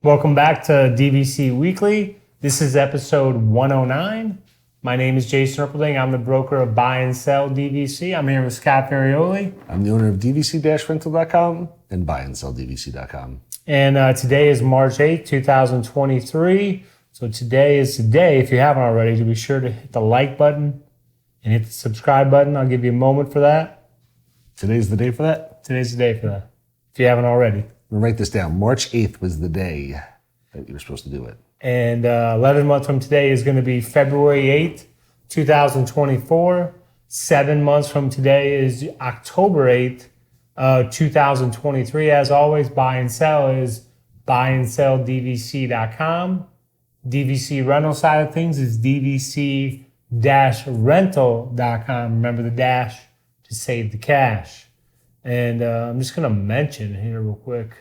Welcome back to DVC Weekly. This is episode 109. My name is Jason Erpelding. I'm the broker of Buy and Sell DVC. I'm here with Scott Ferrioli. I'm the owner of DVC-Rental.com and BuyandSellDVC.com. And today is March 8th, 2023. So today is the day, if you haven't already, to be sure to hit the like button and hit the subscribe button. I'll give you a moment for that. Today's the day for that? Today's the day for that, if you haven't already. I'm going to write this down. March 8th was the day that you were supposed to do it. And 11 months from today is going to be February 8th, 2024. 7 months from today is October 8th, 2023. As always, Buy and Sell is BuyandSellDVC.com. DVC rental side of things is DVC-Rental.com. Remember the dash to save the cash. And I'm just going to mention here real quick.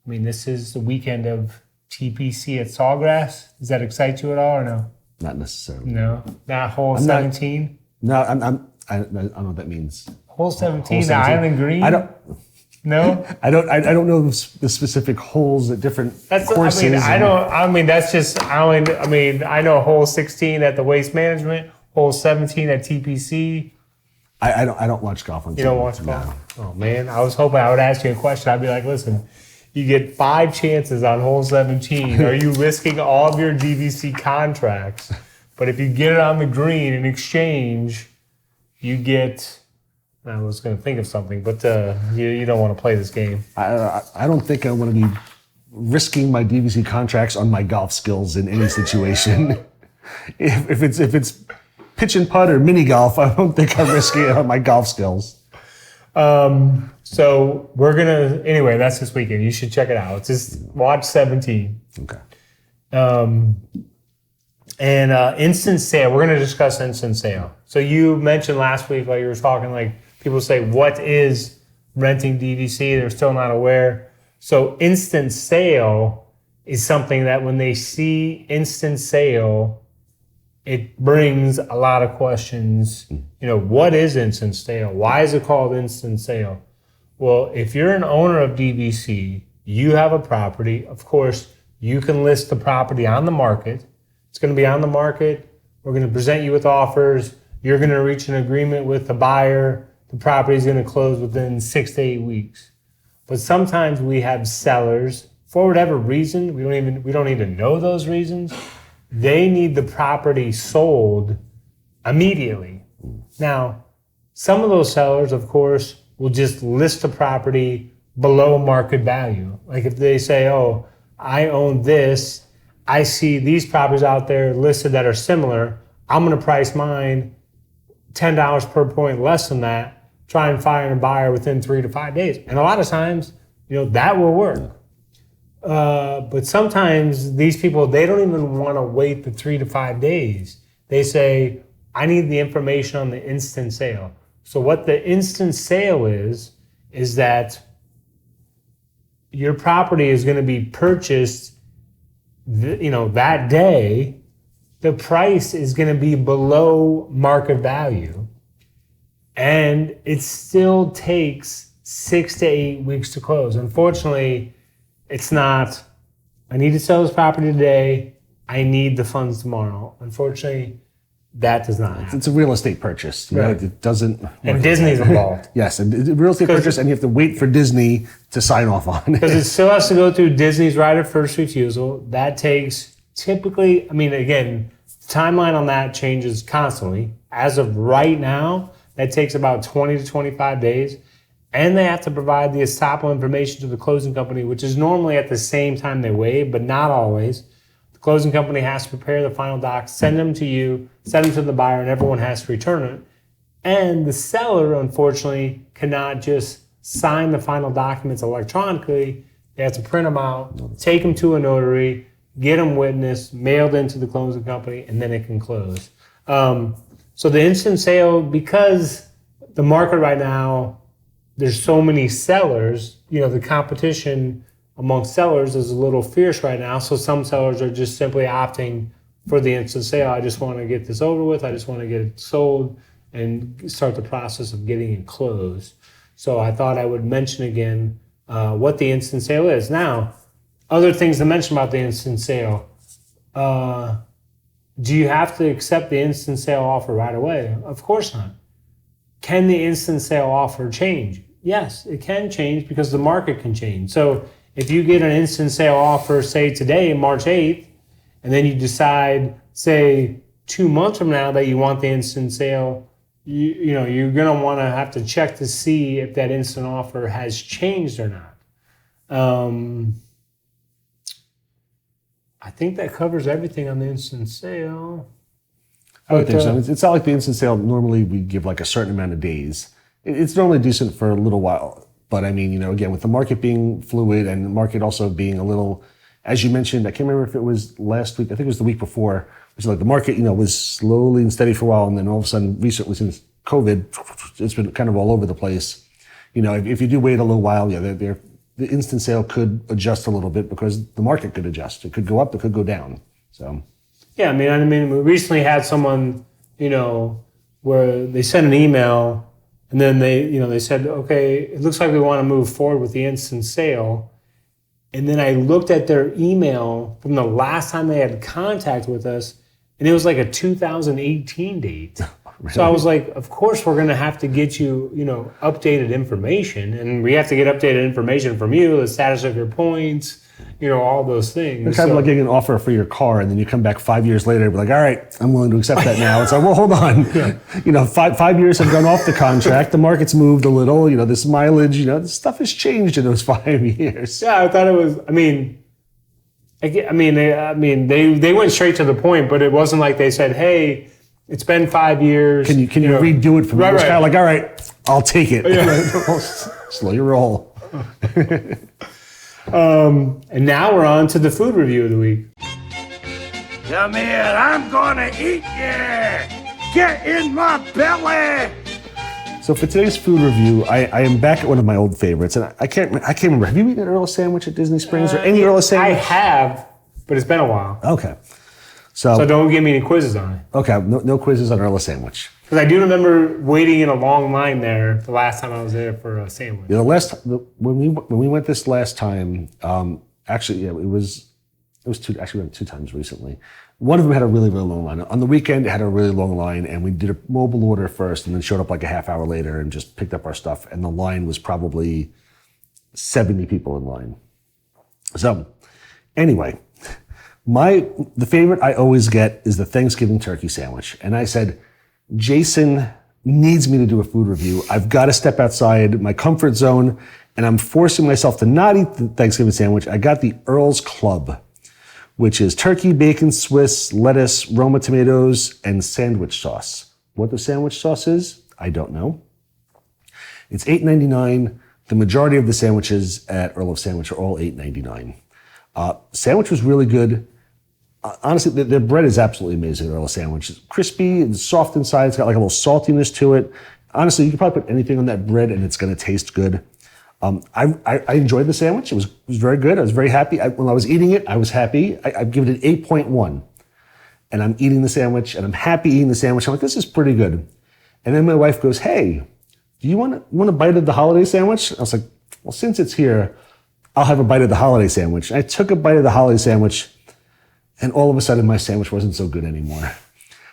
I mean, this is the weekend of TPC at Sawgrass. Does that excite you at all or no? Not necessarily. No? Not hole 17? I don't know what that means. Hole 17, the Island Green? I don't. No? I don't know the specific holes at different courses. I know hole 16 at the Waste Management, hole 17 at TPC. I don't watch golf on TV. You don't watch golf? No. Oh man, I was hoping I would ask you a question. I'd be like, listen, you get 5 chances on hole 17. Are you risking all of your DVC contracts? But if you get it on the green in exchange, you get... I was going to think of something, but you don't want to play this game. I don't think I want to be risking my DVC contracts on my golf skills in any situation. if it's pitch and putt or mini golf, I don't think I'm risking it on my golf skills. So we're anyway, that's this weekend. You should check it out. It's just watch 17. Okay. And instant sale, we're going to discuss instant sale. So you mentioned last week, like you were talking, like people say, what is renting DVC? They're still not aware. So instant sale is something that when they see instant sale, it brings a lot of questions. You know, what is instant sale? Why is it called instant sale? Well, if you're an owner of DVC, you have a property. Of course, you can list the property on the market. It's going to be on the market. We're going to present you with offers. You're going to reach an agreement with the buyer. The property is going to close within 6 to 8 weeks. But sometimes we have sellers, for whatever reason, we don't even know those reasons. They need the property sold immediately. Now, some of those sellers, of course, will just list the property below market value. Like if they say, oh, I own this, I see these properties out there listed that are similar, I'm going to price mine $10 per point less than that, try and find a buyer within 3 to 5 days. And a lot of times, that will work. But sometimes these people, they don't even want to wait the 3 to 5 days. They say, I need the information on the instant sale. So what the instant sale is that your property is going to be purchased, that day. The price is going to be below market value. And it still takes 6 to 8 weeks to close. Unfortunately, it's not, I need to sell this property today, I need the funds tomorrow. Unfortunately, that does not happen. It's a real estate purchase. Right. It doesn't... And Disney's involved. Yes, and it's a real estate purchase, and you have to wait for Disney to sign off on it. Because it still has to go through Disney's right of first refusal. That takes typically, again, the timeline on that changes constantly. As of right now, that takes about 20 to 25 days. And they have to provide the estoppel information to the closing company, which is normally at the same time they waive, but not always. The closing company has to prepare the final docs, send them to you, send them to the buyer, and everyone has to return it. And the seller, unfortunately, cannot just sign the final documents electronically. They have to print them out, take them to a notary, get them witnessed, mailed into the closing company, and then it can close. So the instant sale, because the market right now, there's so many sellers, the competition amongst sellers is a little fierce right now. So some sellers are just simply opting for the instant sale. I just want to get this over with. I just want to get it sold and start the process of getting it closed. So I thought I would mention again what the instant sale is. Now, Other things to mention about the instant sale. Do you have to accept the instant sale offer right away? Of course not. Can the instant sale offer change? Yes, it can change because the market can change. So if you get an instant sale offer, say today, March 8th, and then you decide, say, 2 months from now that you want the instant sale, you know, you're going to want to have to check to see if that instant offer has changed or not. I think that covers everything on the instant sale. I would think so. It's not like the instant sale. Normally, we give like a certain amount of days. It's normally decent for a little while. But I mean, you know, again, with the market being fluid and the market also being a little, as you mentioned, I can't remember if it was last week. I think it was the week before. Which is like the market, you know, was slowly and steady for a while, and then all of a sudden, recently since COVID, it's been kind of all over the place. You know, if you do wait a little while, yeah, the instant sale could adjust a little bit because the market could adjust. It could go up, it could go down. So, yeah, I mean, we recently had someone, you know, where they sent an email, and then they said, okay, it looks like we want to move forward with the instant sale. And then I looked at their email from the last time they had contact with us, and it was like a 2018 date. Really? So I was like, of course we're going to have to get you, you know, updated information, and we have to get updated information from you, the status of your points, you know, all those things. It's kind of like getting an offer for your car, and then you come back 5 years later and be like, all right, I'm willing to accept that now. It's like, well, hold on. Yeah. You know, five years have gone off the contract. The market's moved a little. You know, this mileage, you know, this stuff has changed in those 5 years. Yeah, I thought it was, they went straight to the point, but it wasn't like they said, hey, it's been 5 years. Can you redo it for me? Right, it's kind of like, all right, I'll take it. Yeah. Slow your roll. And now we're on to the food review of the week. Come here, I'm gonna eat you! Get in my belly! So for today's food review, I am back at one of my old favorites, and I can't remember. Have you eaten an Earl sandwich at Disney Springs or any Earl sandwich? I have, but it's been a while. Okay. So don't give me any quizzes on it. Okay, no quizzes on Earl sandwich. Because I do remember waiting in a long line there the last time I was there for a sandwich. Yeah, when we went this last time, actually, yeah, it was two. Actually, we went 2 times recently. One of them had a really, really long line. On the weekend, it had a really long line, and we did a mobile order first, and then showed up like a half hour later and just picked up our stuff. And the line was probably 70 people in line. So, anyway, the favorite I always get is the Thanksgiving turkey sandwich, and I said, Jason needs me to do a food review. I've got to step outside my comfort zone, and I'm forcing myself to not eat the Thanksgiving sandwich. I got the Earl's Club, which is turkey, bacon, Swiss, lettuce, Roma tomatoes, and sandwich sauce. What the sandwich sauce is, I don't know. It's $8.99. The majority of the sandwiches at Earl of Sandwich are all $8.99. Sandwich was really good. Honestly, their bread is absolutely amazing at Earl of Sandwich. It's crispy and soft inside. It's got like a little saltiness to it. Honestly, you can probably put anything on that bread and it's going to taste good. I enjoyed the sandwich. It was very good. I was very happy. When I was eating it, I was happy. I'd give it an 8.1. And I'm eating the sandwich, and I'm happy eating the sandwich. I'm like, this is pretty good. And then my wife goes, hey, do you want a bite of the holiday sandwich? I was like, well, since it's here, I'll have a bite of the holiday sandwich. And I took a bite of the holiday sandwich, and all of a sudden, my sandwich wasn't so good anymore.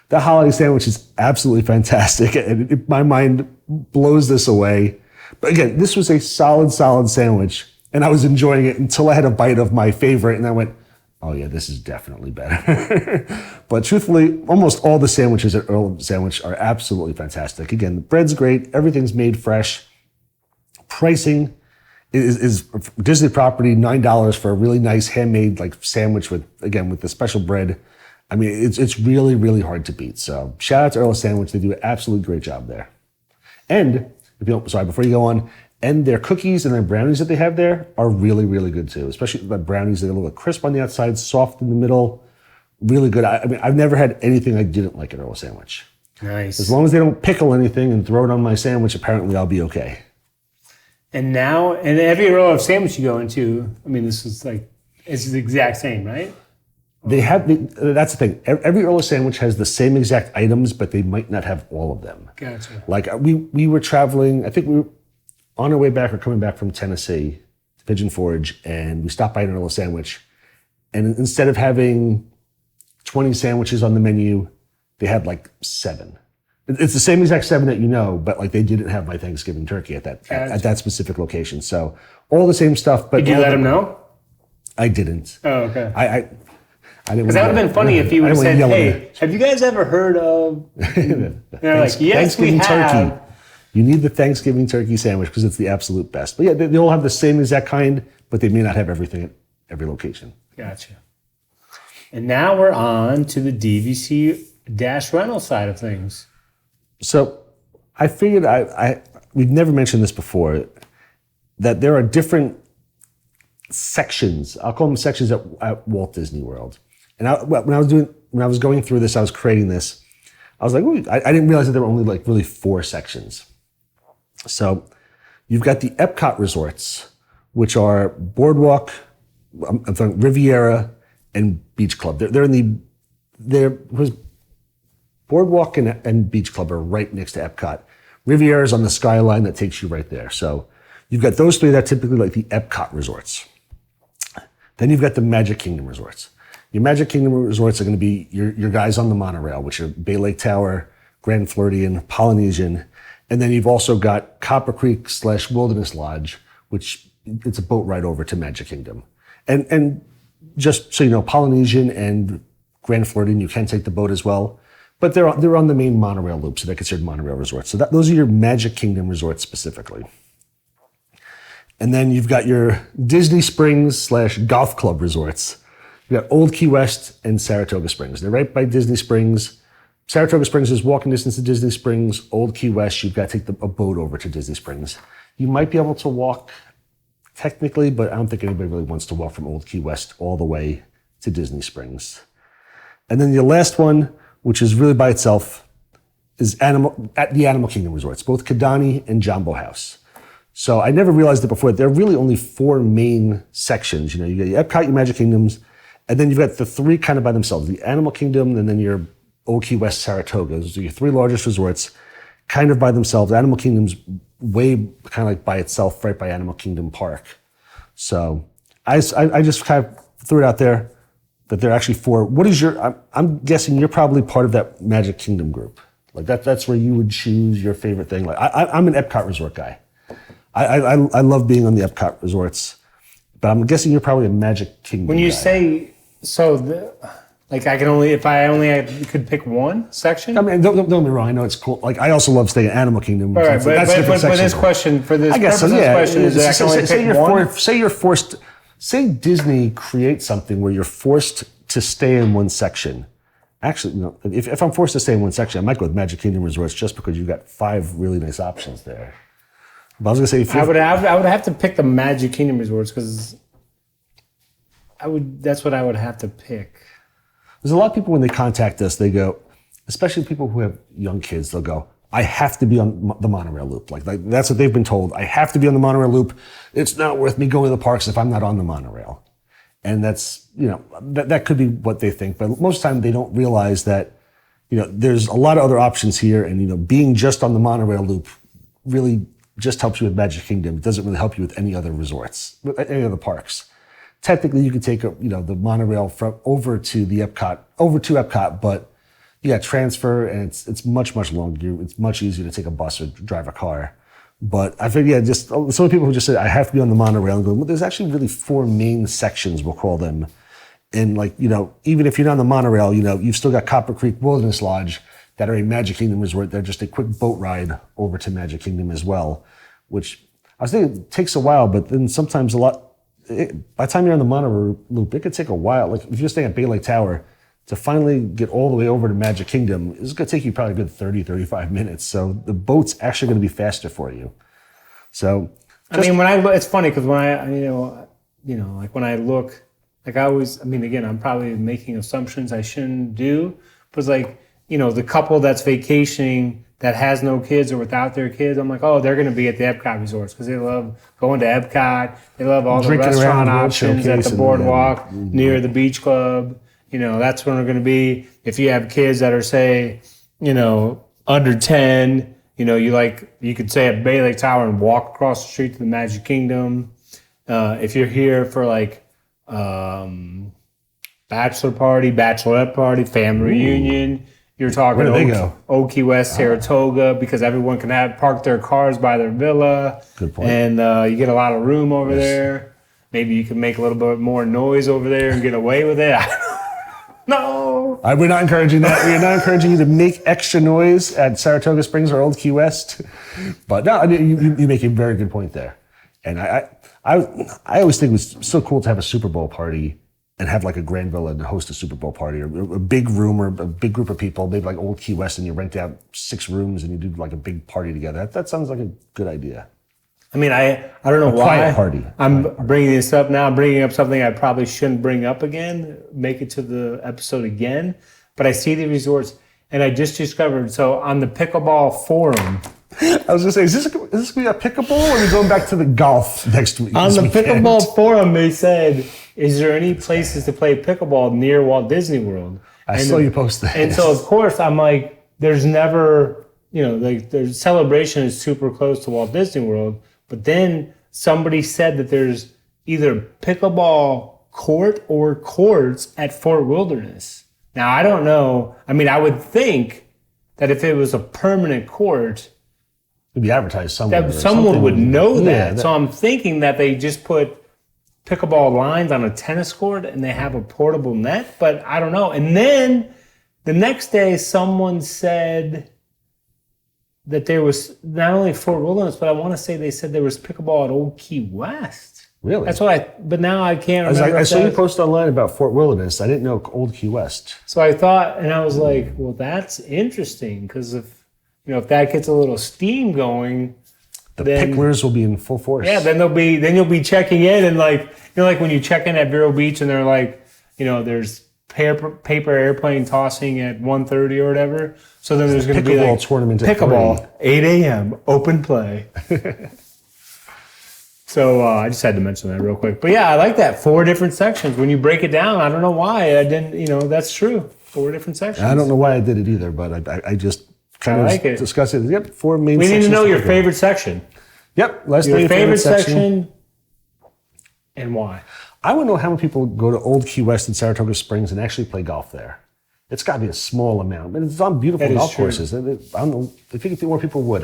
The holiday sandwich is absolutely fantastic, and my mind blows this away. But again, this was a solid sandwich, and I was enjoying it until I had a bite of my favorite, and I went, oh yeah, this is definitely better. But truthfully, almost all the sandwiches at Earl Sandwich are absolutely fantastic. Again, the bread's great, everything's made fresh. Pricing is Disney property, $9 for a really nice handmade like sandwich with the special bread. I mean, it's really, really hard to beat. So shout out to Earl Sandwich. They do an absolutely great job there. And before you go on, and their cookies and their brownies that they have there are really, really good too. Especially the brownies, they're a little crisp on the outside, soft in the middle, really good. I mean, I've never had anything I didn't like at Earl Sandwich. Nice. As long as they don't pickle anything and throw it on my sandwich, apparently I'll be okay. And now, and every Earl of Sandwich you go into, I mean, this is like, it's the exact same, right? That's the thing. Every Earl of Sandwich has the same exact items, but they might not have all of them. Gotcha. Like we were traveling, I think we were on our way back or coming back from Tennessee. Pigeon Forge, and we stopped by an Earl Sandwich. And instead of having 20 sandwiches on the menu, they had like 7. It's the same exact 7 that you know, but like they didn't have my Thanksgiving turkey at that specific location. So all the same stuff. But Did you let them know? I didn't. Oh, okay. I didn't. Because that would have been funny if you would have said, "Hey, have you guys ever heard of?" They're like, "Yes, we have." Turkey. You need the Thanksgiving turkey sandwich because it's the absolute best. But yeah, they all have the same exact kind, but they may not have everything at every location. Gotcha. And now we're on to the DVC-rental side of things. So I figured we've never mentioned this before, that there are different sections. I'll call them sections at Walt Disney World. And when I was going through this, I was creating this. I was like, ooh, I didn't realize that there were only like really 4 sections. So you've got the Epcot resorts, which are Boardwalk, I'm talking Riviera, and Beach Club. Boardwalk and Beach Club are right next to Epcot. Riviera is on the skyline that takes you right there. So you've got those 3 that are typically like the Epcot resorts. Then you've got the Magic Kingdom resorts. Your Magic Kingdom resorts are going to be your guys on the monorail, which are Bay Lake Tower, Grand Floridian, Polynesian. And then you've also got Copper Creek / Wilderness Lodge, which it's a boat ride over to Magic Kingdom. And just so you know, Polynesian and Grand Floridian, you can take the boat as well. But they're on the main monorail loop, so they're considered monorail resorts. So those are your Magic Kingdom resorts specifically. And then you've got your Disney Springs / golf club resorts. You've got Old Key West and Saratoga Springs. They're right by Disney Springs. Saratoga Springs is walking distance to Disney Springs. Old Key West, you've got to take a boat over to Disney Springs. You might be able to walk technically, but I don't think anybody really wants to walk from Old Key West all the way to Disney Springs. And then your last one, which is really by itself, is the Animal Kingdom resorts, both Kidani and Jambo House. So I never realized it before. There are really only 4 main sections. You know, you got your Epcot, your Magic Kingdoms, and then you've got the 3 kind of by themselves, the Animal Kingdom, and then your Old Key West, Saratoga. Those are your 3 largest resorts, kind of by themselves. Animal Kingdom's way kind of like by itself, right by Animal Kingdom Park. So I just kind of threw it out there that there are actually 4. What is I'm guessing you're probably part of that Magic Kingdom group. Like that's where you would choose your favorite thing. Like I'm an Epcot resort guy. I love being on the Epcot resorts, but I'm guessing you're probably a Magic Kingdom When you guy. say, like if I could pick one section? I mean, don't get me wrong. I know it's cool. Like I also love staying at Animal Kingdom. All right, but this question, for this purpose of this question, is that I can only pick one? Say you're forced. Say Disney creates something where you're forced to stay in one section. Actually, no. If I'm forced to stay in one section, I might go with Magic Kingdom Resorts just because you've got 5 really nice options there. But I was gonna say, I would have to pick the Magic Kingdom resorts because that's what I would have to pick. There's a lot of people when they contact us, they go, especially people who have young kids, they'll go, I have to be on the monorail loop. Like that's what they've been told. I have to be on the monorail loop. It's not worth me going to the parks if I'm not on the monorail. And that's, that could be what they think. But most of the time they don't realize that, there's a lot of other options here. And, being just on the monorail loop really just helps you with Magic Kingdom. It doesn't really help you with any other resorts, any other parks. Technically, you could take, the monorail over to Epcot, but you got transfer and it's much, much longer. It's much easier to take a bus or drive a car. But I think, just so many people who just say, I have to be on the monorail and go, well, there's actually really 4 main sections, we'll call them. And even if you're not on the monorail, you've still got Copper Creek Wilderness Lodge that are a Magic Kingdom resort. They're just a quick boat ride over to Magic Kingdom as well, which I was thinking it takes a while, but then sometimes by the time you're on the monorail loop, it could take a while. Like if you're staying at Bay Lake Tower, to finally get all the way over to Magic Kingdom, it's going to take you probably a good 30, 35 minutes. So the boat's actually going to be faster for you. So, it's funny because when when I look, like I always, again, I'm probably making assumptions I shouldn't do, but it's the couple that's vacationing that has no kids or without their kids, I'm like, oh, they're going to be at the Epcot resorts because they love going to Epcot. They love all the restaurant options at the boardwalk near the beach club. That's when they're going to be. If you have kids that are, say, under 10, you could stay at Bay Lake Tower and walk across the street to the Magic Kingdom. If you're here for like bachelor party, bachelorette party, family reunion, you're talking Where do they go? Old Key West, Saratoga, because everyone can park their cars by their villa. Good point. And you get a lot of room over there. Maybe you can make a little bit more noise over there and get away with it. No. We're not encouraging that. We're not encouraging you to make extra noise at Saratoga Springs or Old Key West. But no, I mean, you make a very good point there. And I always think it was so cool to have a Super Bowl party and have like a grand villa and host a Super Bowl party, or a big room or a big group of people, maybe like Old Key West, and you rent out 6 rooms and you do like a big party together. That sounds like a good idea. I mean, I don't know why quiet party. I'm bringing this up now. I'm bringing up something I probably shouldn't bring up again, make it to the episode again. But I see the resorts, and I just discovered, so on the pickleball forum. I was going to say, is this going to be a pickleball, or are we going back to the golf next week? On the pickleball forum, they said, is there any places to play pickleball near Walt Disney World? I saw you post that. And so, of course, I'm like, there's never, like the celebration is super close to Walt Disney World. But then somebody said that there's either pickleball court or courts at Fort Wilderness. Now, I don't know. I mean, I would think that if it was a permanent court, it'd be advertised somewhere. that someone would know that. Yeah, So I'm thinking that they just put pickleball lines on a tennis court and they have a portable net, but I don't know. And then the next day, someone said that there was not only Fort Wilderness, but I want to say they said there was pickleball at Old Key West. Really? That's what but now I can't remember. I saw you post online about Fort Wilderness. I didn't know Old Key West. So I thought, and I was like, well, that's interesting, because if that gets a little steam going, The then picklers will be in full force. yeah, then you'll be checking in, and like like when you check in at Vero Beach and they're like, there's paper airplane tossing at 1:30 or whatever. So then there's going to be like tournament at pickleball 8 a.m. open play. So I just had to mention that real quick. But yeah, I like that 4 different sections. When you break it down, I don't know why I didn't. That's true. 4 different sections. I don't know why I did it either, but I just kind like it. of discussed it. Yep, 4 main We sections. need to know your pick favorite section. Yep, let's know Your your favorite section and why. I want to know how many people go to Old Key West and Saratoga Springs and actually play golf there. It's got to be a small amount, but it's on beautiful That is golf true. courses. I don't know. I think more people would.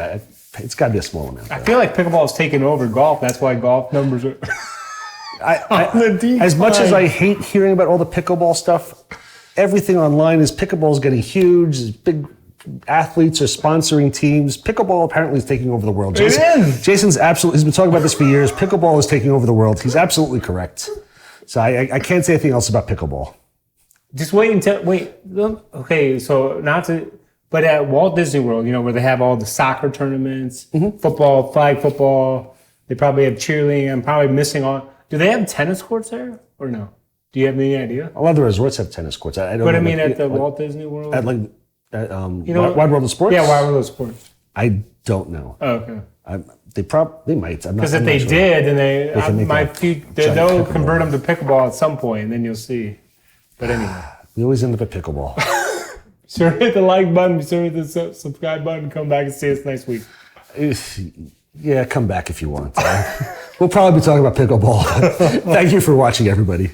It's got to be a small amount. I feel like pickleball is taking over golf. That's why golf numbers are. As much as I hate hearing about all the pickleball stuff, everything online is pickleball is getting huge. Big athletes are sponsoring teams. Pickleball apparently is taking over the world. It is. Jason's absolutely. He's been talking about this for years. Pickleball is taking over the world. He's absolutely correct. So I can't say anything else about pickleball. Just wait. Okay, so but at Walt Disney World, where they have all the soccer tournaments, football, flag football, they probably have cheerleading. I'm probably missing on. Do they have tennis courts there or no? Do you have any idea? A lot of the resorts have tennis courts. I don't But know. I mean, at the Walt Disney World? At Wide World of Sports? Yeah, Wide World of Sports. I don't know. Oh, okay. They might. Because if they did, then they'll pickleball. convert them to pickleball at some point, and then you'll see. But anyway. We always end up at pickleball. Sure, hit the like button. Sure, hit the subscribe button. Come back and see us next week. Yeah, come back if you want. We'll probably be talking about pickleball. Thank you for watching, everybody.